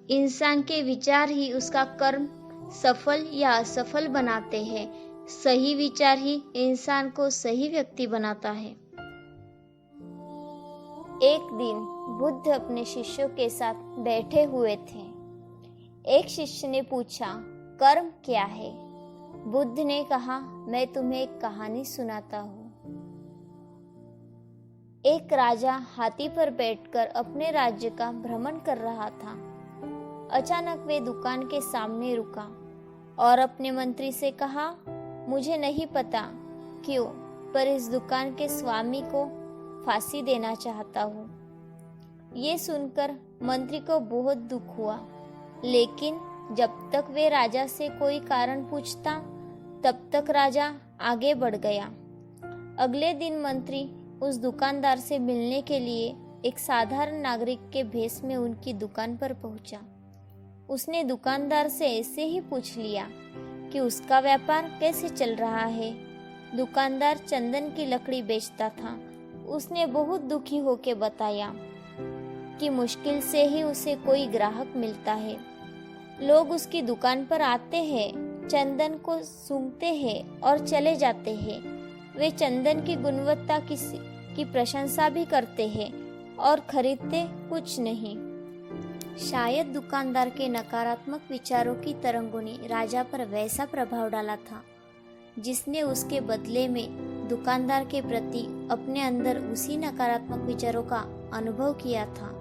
इंसान के विचार ही उसका कर्म सफल या असफल बनाते हैं। सही विचार ही इंसान को सही व्यक्ति बनाता है। एक दिन बुद्ध अपने शिष्यों के साथ बैठे हुए थे। एक शिष्य ने पूछा, कर्म क्या है? बुद्ध ने कहा, मैं तुम्हें एक कहानी सुनाता हूँ। एक राजा हाथी पर बैठकर अपने राज्य का भ्रमण कर रहा था। अचानक वे दुकान के सामने रुका और अपने मंत्री से कहा, मुझे नहीं पता क्यों, पर इस दुकान के स्वामी को फांसी देना चाहता हूँ। ये सुनकर मंत्री को बहुत दुख हुआ, लेकिन जब तक वे राजा से कोई कारण पूछता, तब तक राजा आगे बढ़ गया। अगले दिन मंत्री उस दुकानदार से मिलने के लिए एक साधारण नागरिक के भेष में उनकी दुकान पर पहुंचा। उसने दुकानदार से ऐसे ही पूछ लिया कि उसका व्यापार कैसे चल रहा है। दुकानदार चंदन की लकड़ी बेचता था। उसने बहुत दुखी होकर बताया कि मुश्किल से ही उसे कोई ग्राहक मिलता है। लोग उसकी दुकान पर आते हैं, चंदन को सूंघते हैं और चले जाते हैं। वे चंदन की गुणवत्ता की प्रशंसा भी करते हैं और खरीदते कुछ नहीं। शायद दुकानदार के नकारात्मक विचारों की तरंगों ने राजा पर वैसा प्रभाव डाला था, जिसने उसके बदले में दुकानदार के प्रति अपने अंदर उसी नकारात्मक विचारों का अनुभव किया था।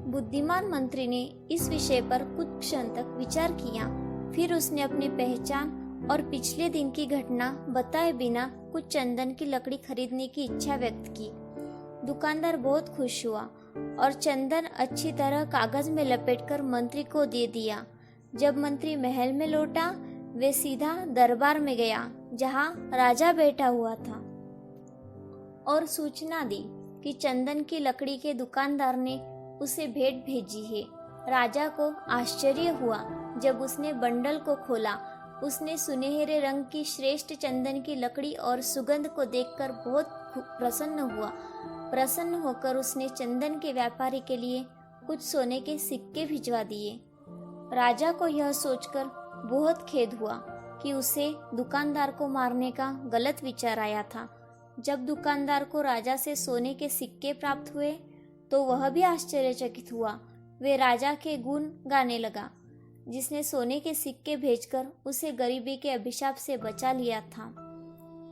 बुद्धिमान मंत्री ने इस विषय पर कुछ क्षण तक विचार किया। फिर उसने अपनी पहचान और पिछले दिन की घटना बताए बिना कुछ चंदन की लकड़ी खरीदने की इच्छा व्यक्त की। दुकानदार बहुत खुश हुआ और चंदन अच्छी तरह कागज में लपेटकर मंत्री को दे दिया। जब मंत्री महल में लौटा, वे सीधा दरबार में गया जहां राजा बैठा हुआ था और सूचना दी कि चंदन की लकड़ी के दुकानदार ने उसे भेंट भेजी है। राजा को आश्चर्य हुआ जब उसने बंडल को खोला। उसने सुनहरे रंग की श्रेष्ठ चंदन की लकड़ी और सुगंध को देखकर बहुत प्रसन्न हुआ। प्रसन्न होकर उसने चंदन के व्यापारी के लिए कुछ सोने के सिक्के भिजवा दिए। राजा को यह सोचकर बहुत खेद हुआ कि उसे दुकानदार को मारने का गलत विचार आया था। जब दुकानदार को राजा से सोने के सिक्के प्राप्त हुए तो वह भी आश्चर्यचकित हुआ। वे राजा के गुण गाने लगा, जिसने सोने के सिक्के भेजकर उसे गरीबी के अभिशाप से बचा लिया था।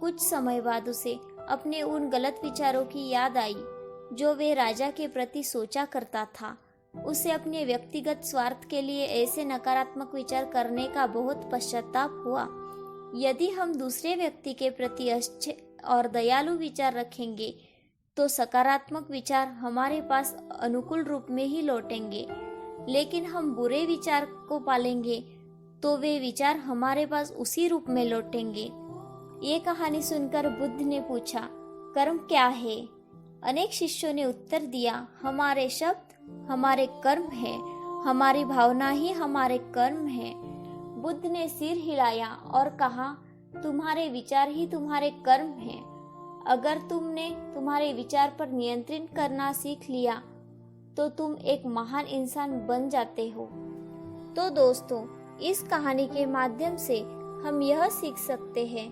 कुछ समय बाद उसे अपने उन गलत विचारों की याद आई जो वे राजा के प्रति सोचा करता था। उसे अपने व्यक्तिगत स्वार्थ के लिए ऐसे नकारात्मक विचार करने का बहुत पश्चाताप हुआ। यदि हम दूसरे व्यक्ति के प्रति अच्छे और दयालु विचार रखेंगे तो सकारात्मक विचार हमारे पास अनुकूल रूप में ही लौटेंगे, लेकिन हम बुरे विचार को पालेंगे तो वे विचार हमारे पास उसी रूप में लौटेंगे। ये कहानी सुनकर बुद्ध ने पूछा, कर्म क्या है? अनेक शिष्यों ने उत्तर दिया, हमारे शब्द हमारे कर्म है, हमारी भावना ही हमारे कर्म है। बुद्ध ने सिर हिलाया और कहा, तुम्हारे विचार ही तुम्हारे कर्म हैं। अगर तुमने तुम्हारे विचार पर नियंत्रण करना सीख लिया तो तुम एक महान इंसान बन जाते हो। तो दोस्तों, इस कहानी के माध्यम से हम यह सीख सकते हैं,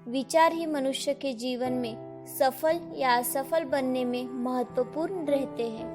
विचार ही मनुष्य के जीवन में सफल या असफल बनने में महत्वपूर्ण रहते हैं।